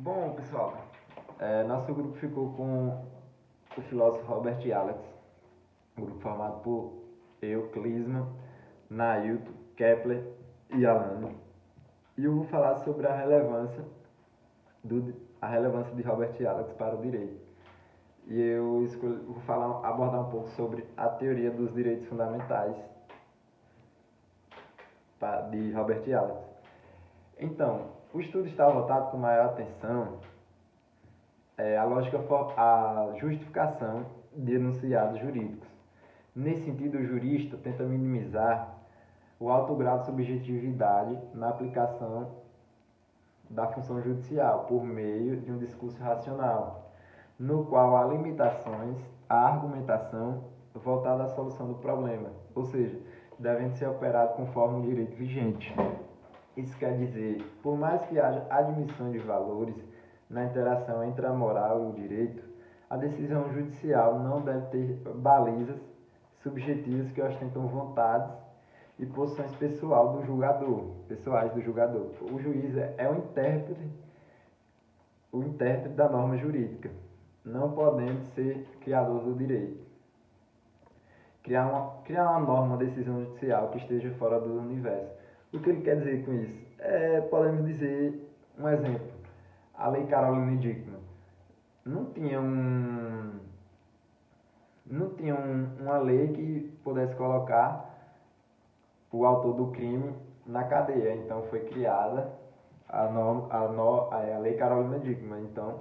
Bom, pessoal, nosso grupo ficou com o filósofo Robert Alex, um grupo formado por eu, Clisma, Nailton, Kepler e Alano. E eu vou falar sobre a relevância de Robert Alex para o direito. E vou abordar um pouco sobre a teoria dos direitos fundamentais de Robert Alex. Então, o estudo está voltado com maior atenção a justificação de enunciados jurídicos. Nesse sentido, o jurista tenta minimizar o alto grau de subjetividade na aplicação da função judicial por meio de um discurso racional, no qual há limitações à argumentação voltada à solução do problema, ou seja, devem ser operados conforme o direito vigente. Isso quer dizer, por mais que haja admissão de valores na interação entre a moral e o direito, a decisão judicial não deve ter balizas subjetivas que ostentam vontades e posições pessoais do julgador. O juiz é o intérprete da norma jurídica, não podendo ser criador do direito. Criar uma norma, uma decisão judicial que esteja fora do universo. O que ele quer dizer com isso? Podemos dizer um exemplo. A Lei Caroline Dickmann não tinha uma lei que pudesse colocar o autor do crime na cadeia. Então foi criada a Lei Carolina Dickmann. Então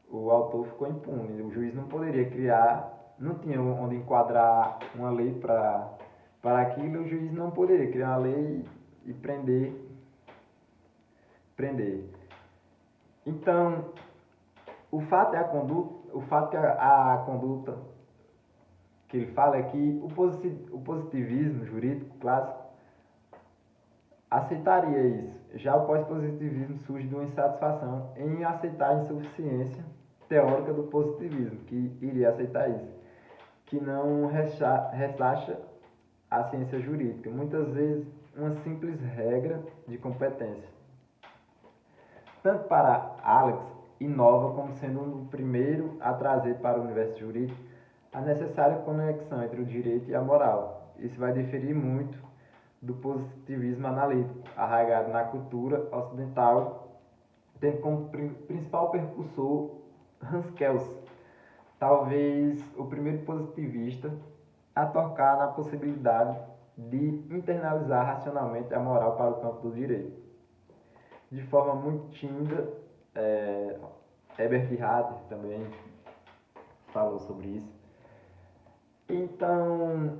o autor ficou impune. O juiz não poderia não tinha onde enquadrar uma lei para aquilo. O juiz não poderia criar uma lei e prender. Então, o fato que a conduta que ele fala é que o positivismo jurídico clássico aceitaria isso. Já o pós-positivismo surge de uma insatisfação em aceitar a insuficiência teórica do positivismo, que iria aceitar isso, que não relaxa a ciência jurídica, muitas vezes uma simples regra de competência. Tanto para Alex, inova como sendo um primeiro a trazer para o universo jurídico a necessária conexão entre o direito e a moral. Isso vai diferir muito do positivismo analítico, arraigado na cultura ocidental, tendo como principal percussor Hans Kelsen, talvez o primeiro positivista a tocar na possibilidade de internalizar racionalmente a moral para o campo do direito. De forma muito tímida, Herbert Hader também falou sobre isso. Então,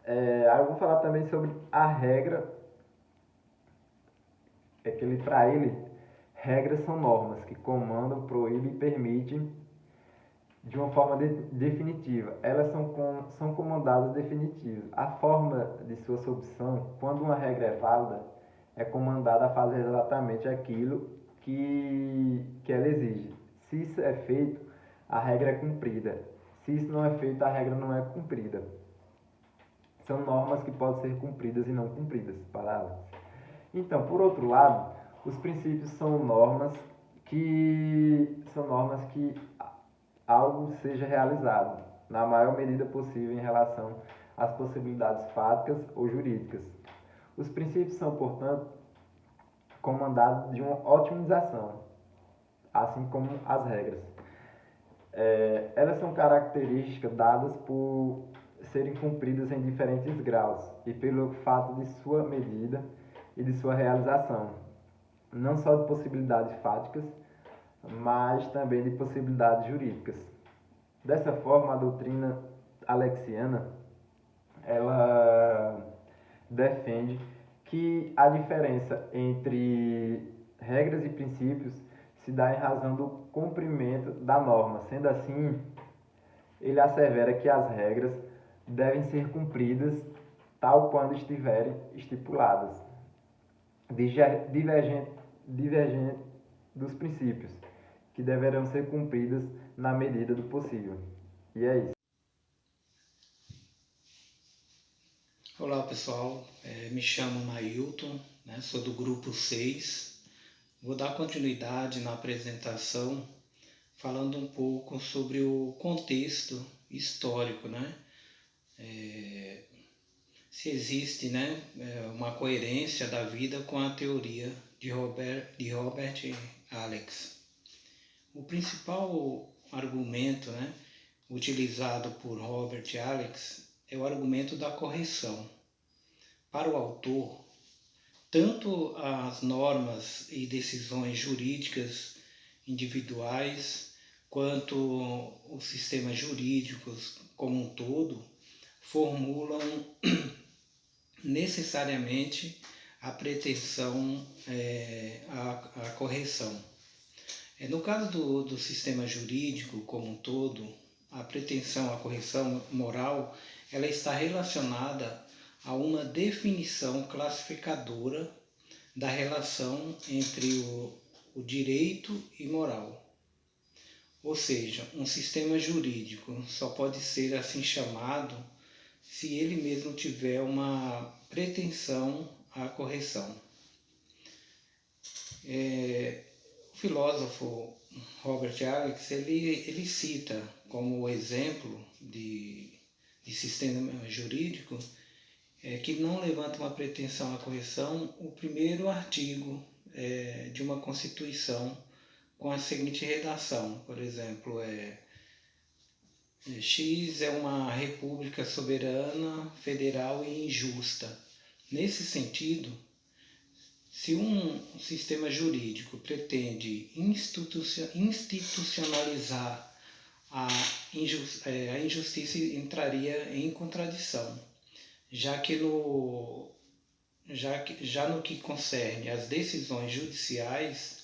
eu vou falar também sobre a regra, para ele, regras são normas que comandam, proíbem e permitem de uma forma definitiva. Elas são comandadas definitivas. A forma de sua solução, quando uma regra é válida, é comandada a fazer exatamente aquilo que ela exige. Se isso é feito, a regra é cumprida. Se isso não é feito, a regra não é cumprida. São normas que podem ser cumpridas e não cumpridas para elas. Então, por outro lado, os princípios são normas que algo seja realizado na maior medida possível em relação às possibilidades fáticas ou jurídicas. Os princípios são, portanto, comandados de uma otimização, assim como as regras. Elas são características dadas por serem cumpridas em diferentes graus e pelo fato de sua medida e de sua realização, não só de possibilidades fáticas, mas também de possibilidades jurídicas. Dessa forma, a doutrina alexiana ela defende que a diferença entre regras e princípios se dá em razão do cumprimento da norma. Sendo assim, ele assevera que as regras devem ser cumpridas tal quando estiverem estipuladas, divergente dos princípios, que deverão ser cumpridas na medida do possível. E é isso. Olá pessoal, me chamo Nailton, sou do grupo 6 Vou dar continuidade na apresentação falando um pouco sobre o contexto histórico, né? Se existe, né, uma coerência da vida com a teoria de Robert Alex. O principal argumento, né, utilizado por Robert Alex é o argumento da correção. Para o autor, tanto as normas e decisões jurídicas individuais, quanto os sistemas jurídicos como um todo, formulam necessariamente a pretensão à correção. No caso do sistema jurídico como um todo, a pretensão à correção moral ela está relacionada a uma definição classificadora da relação entre o direito e moral. Ou seja, um sistema jurídico só pode ser assim chamado se ele mesmo tiver uma pretensão à correção. O filósofo Robert Alex ele cita como exemplo de sistema jurídico que não levanta uma pretensão à correção o primeiro artigo de uma Constituição com a seguinte redação, por exemplo, X é uma república soberana, federal e injusta. Nesse sentido, se um sistema jurídico pretende institucionalizar a injustiça entraria em contradição, já no que concerne às decisões judiciais,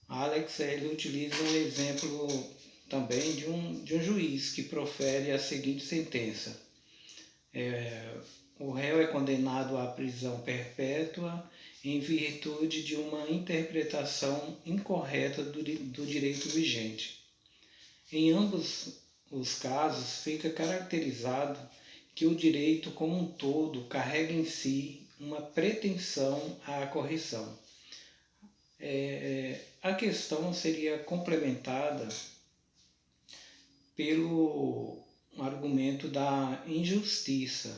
Alex ele utiliza um exemplo também de um juiz que profere a seguinte sentença. O réu é condenado à prisão perpétua em virtude de uma interpretação incorreta do direito vigente. Em ambos os casos, fica caracterizado que o direito como um todo carrega em si uma pretensão à correção. A questão seria complementada pelo argumento da injustiça,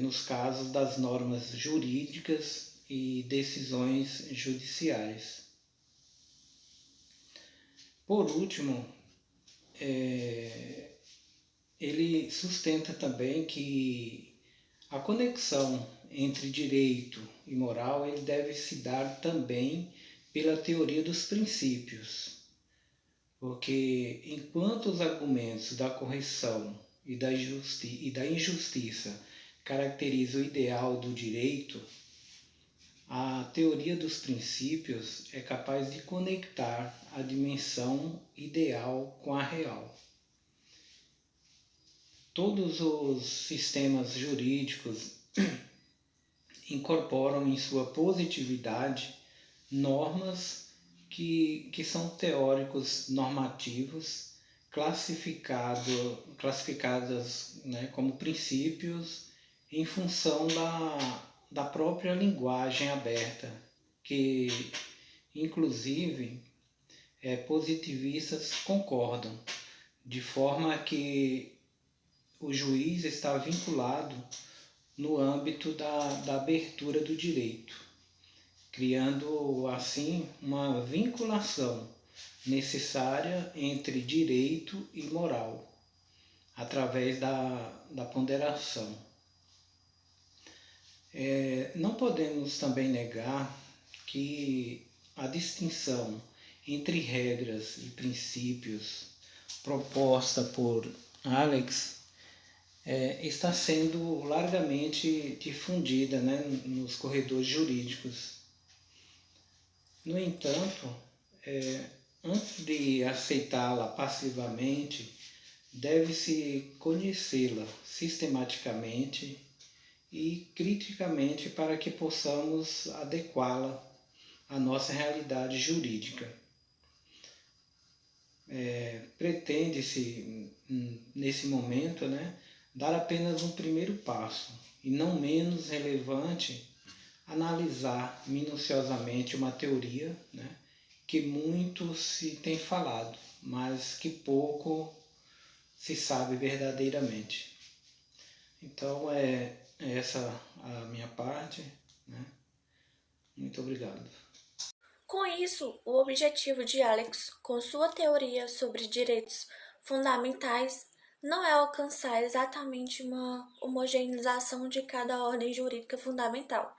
nos casos das normas jurídicas e decisões judiciais. Por último, ele sustenta também que a conexão entre direito e moral ele deve se dar também pela teoria dos princípios, porque enquanto os argumentos da correção e da injustiça caracterizam o ideal do direito, a teoria dos princípios é capaz de conectar a dimensão ideal com a real. Todos os sistemas jurídicos incorporam em sua positividade normas que são teóricos normativos classificadas, né, como princípios em função da própria linguagem aberta, que inclusive positivistas concordam, de forma que o juiz está vinculado no âmbito da abertura do direito, criando assim uma vinculação necessária entre direito e moral, através da ponderação. Não podemos também negar que a distinção entre regras e princípios proposta por Alex está sendo largamente difundida, né, nos corredores jurídicos. No entanto, antes de aceitá-la passivamente, deve-se conhecê-la sistematicamente e criticamente para que possamos adequá-la à nossa realidade jurídica. Pretende-se, nesse momento, né, dar apenas um primeiro passo, e não menos relevante, analisar minuciosamente uma teoria, né, que muito se tem falado, mas que pouco se sabe verdadeiramente. Então é essa a minha parte, né? Muito obrigado. Com isso, o objetivo de Alex, com sua teoria sobre direitos fundamentais, não é alcançar exatamente uma homogeneização de cada ordem jurídica fundamental.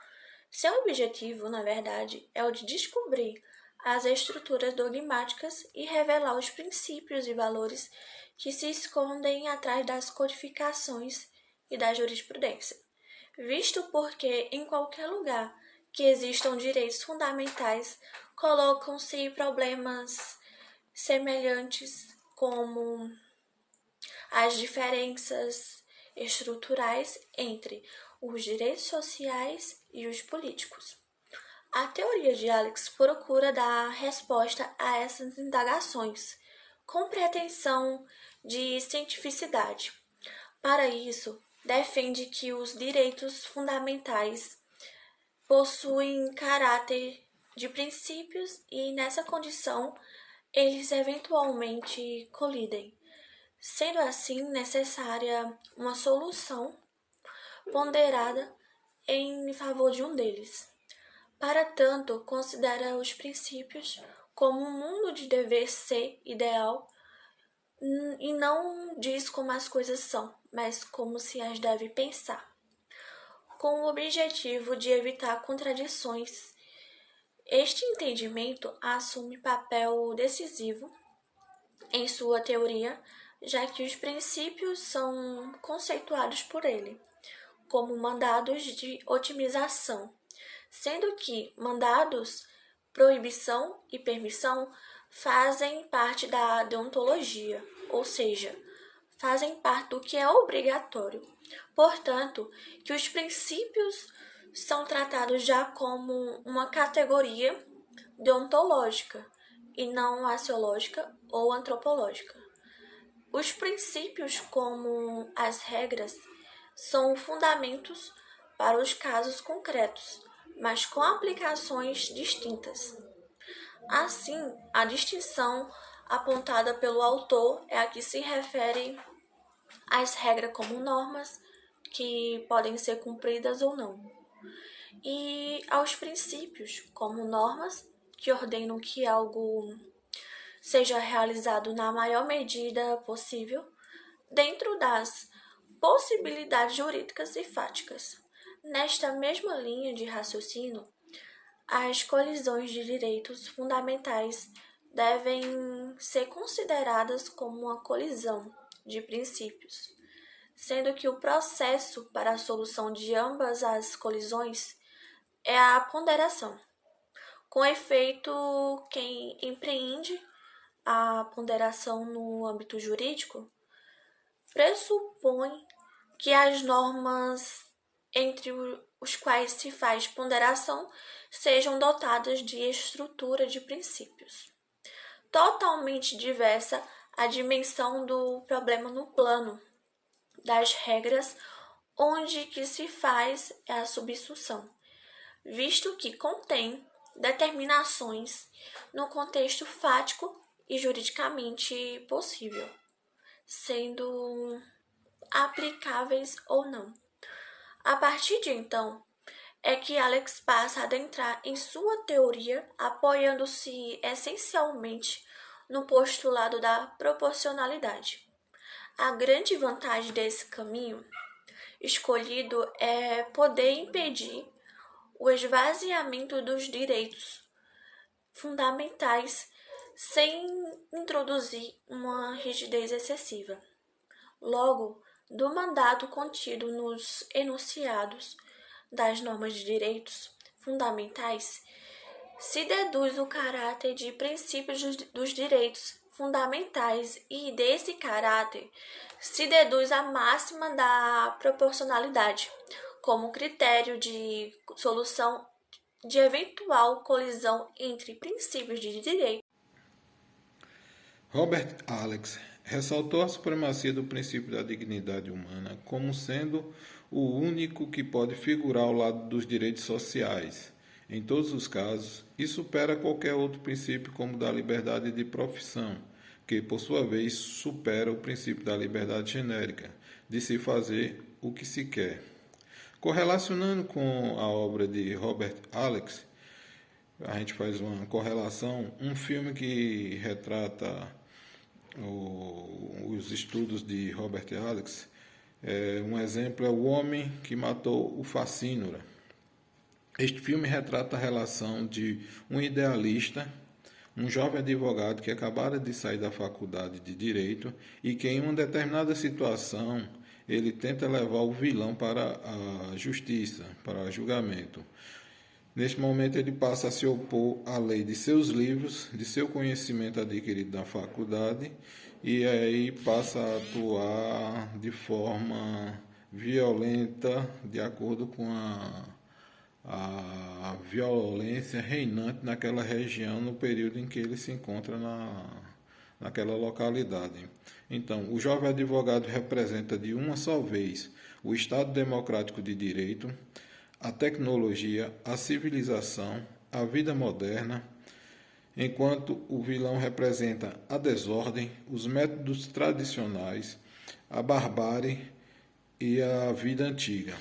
Seu objetivo, na verdade, é o de descobrir as estruturas dogmáticas e revelar os princípios e valores que se escondem atrás das codificações e da jurisprudência, visto porque em qualquer lugar que existam direitos fundamentais, colocam-se problemas semelhantes como as diferenças estruturais entre os direitos sociais e os políticos. A teoria de Alex procura dar resposta a essas indagações, com pretensão de cientificidade. Para isso, defende que os direitos fundamentais possuem caráter de princípios e, nessa condição, eles eventualmente colidem, sendo assim necessária uma solução ponderada em favor de um deles. Para tanto, considera os princípios como um mundo de dever ser ideal e não diz como as coisas são, mas como se as deve pensar. Com o objetivo de evitar contradições, este entendimento assume papel decisivo em sua teoria, já que os princípios são conceituados por ele como mandados de otimização, sendo que mandados, proibição e permissão fazem parte da deontologia, ou seja, fazem parte do que é obrigatório. Portanto, que os princípios são tratados já como uma categoria deontológica e não axiológica ou antropológica. Os princípios, como as regras, são fundamentos para os casos concretos, mas com aplicações distintas. Assim, a distinção apontada pelo autor é a que se refere às regras como normas, que podem ser cumpridas ou não, e aos princípios como normas, que ordenam que algo seja realizado na maior medida possível, dentro das possibilidades jurídicas e fáticas. Nesta mesma linha de raciocínio, as colisões de direitos fundamentais devem ser consideradas como uma colisão de princípios, sendo que o processo para a solução de ambas as colisões é a ponderação. Com efeito, quem empreende a ponderação no âmbito jurídico pressupõe que as normas entre os quais se faz ponderação sejam dotadas de estrutura de princípios. Totalmente diversa a dimensão do problema no plano das regras, onde que se faz é a subsunção, visto que contém determinações no contexto fático e juridicamente possível, sendo aplicáveis ou não. A partir de então, é que Alex passa a adentrar em sua teoria, apoiando-se essencialmente no postulado da proporcionalidade. A grande vantagem desse caminho escolhido é poder impedir o esvaziamento dos direitos fundamentais sem introduzir uma rigidez excessiva. Logo, do mandato contido nos enunciados das normas de direitos fundamentais, se deduz o caráter de princípios dos direitos fundamentais e, desse caráter, se deduz a máxima da proporcionalidade como critério de solução de eventual colisão entre princípios de direito. Robert Alex ressaltou a supremacia do princípio da dignidade humana como sendo o único que pode figurar ao lado dos direitos sociais, em todos os casos, e supera qualquer outro princípio como o da liberdade de profissão, que, por sua vez, supera o princípio da liberdade genérica, de se fazer o que se quer. Correlacionando com a obra de Robert Alex, a gente faz uma correlação, um filme que retrata os estudos de Robert Alex, um exemplo é O Homem que Matou o Facínora. Este filme retrata a relação de um idealista, um jovem advogado que acabara de sair da faculdade de Direito e que em uma determinada situação ele tenta levar o vilão para a justiça, para julgamento. Neste momento ele passa a se opor à lei de seus livros, de seu conhecimento adquirido na faculdade, e aí passa a atuar de forma violenta, de acordo com a violência reinante naquela região no período em que ele se encontra naquela localidade. Então, o jovem advogado representa de uma só vez o Estado democrático de direito, a tecnologia, a civilização, a vida moderna, enquanto o vilão representa a desordem, os métodos tradicionais, a barbárie e a vida antiga.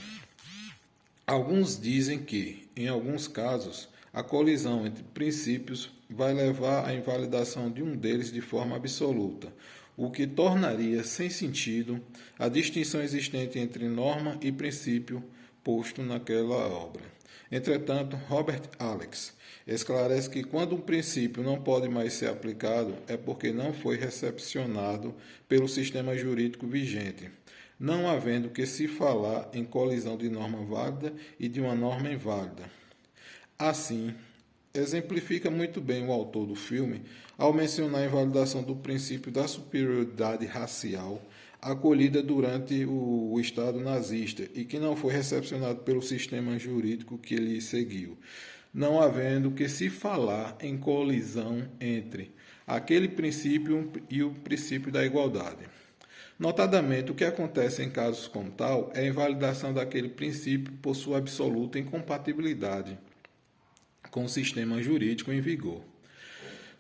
Alguns dizem que, em alguns casos, a colisão entre princípios vai levar à invalidação de um deles de forma absoluta, o que tornaria sem sentido a distinção existente entre norma e princípio posto naquela obra. Entretanto, Robert Alex esclarece que quando um princípio não pode mais ser aplicado é porque não foi recepcionado pelo sistema jurídico vigente, não havendo que se falar em colisão de norma válida e de uma norma inválida. Assim, exemplifica muito bem o autor do filme ao mencionar a invalidação do princípio da superioridade racial acolhida durante o Estado nazista e que não foi recepcionado pelo sistema jurídico que ele seguiu, não havendo que se falar em colisão entre aquele princípio e o princípio da igualdade. Notadamente, o que acontece em casos como tal é a invalidação daquele princípio por sua absoluta incompatibilidade com o sistema jurídico em vigor.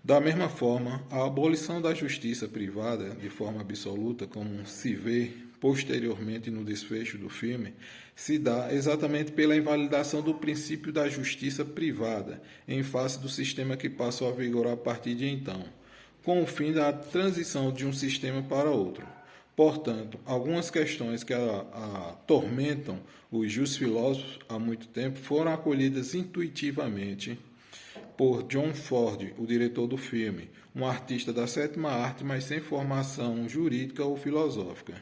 Da mesma forma, a abolição da justiça privada de forma absoluta, como se vê posteriormente no desfecho do filme, se dá exatamente pela invalidação do princípio da justiça privada em face do sistema que passou a vigorar a partir de então, com o fim da transição de um sistema para outro. Portanto, algumas questões que atormentam os jusfilósofos há muito tempo foram acolhidas intuitivamente por John Ford, o diretor do filme, um artista da sétima arte, mas sem formação jurídica ou filosófica.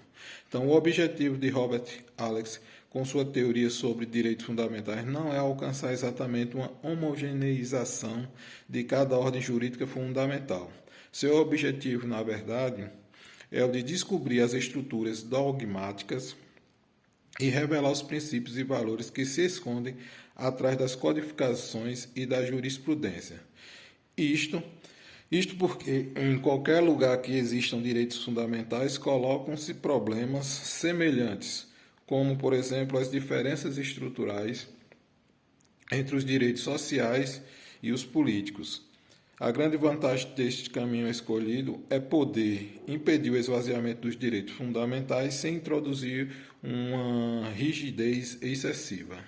Então, o objetivo de Robert Alex, com sua teoria sobre direitos fundamentais, não é alcançar exatamente uma homogeneização de cada ordem jurídica fundamental. Seu objetivo, na verdade, é o de descobrir as estruturas dogmáticas e revelar os princípios e valores que se escondem atrás das codificações e da jurisprudência. Isto porque em qualquer lugar que existam direitos fundamentais colocam-se problemas semelhantes, como, por exemplo, as diferenças estruturais entre os direitos sociais e os políticos. A grande vantagem deste caminho escolhido é poder impedir o esvaziamento dos direitos fundamentais sem introduzir uma rigidez excessiva.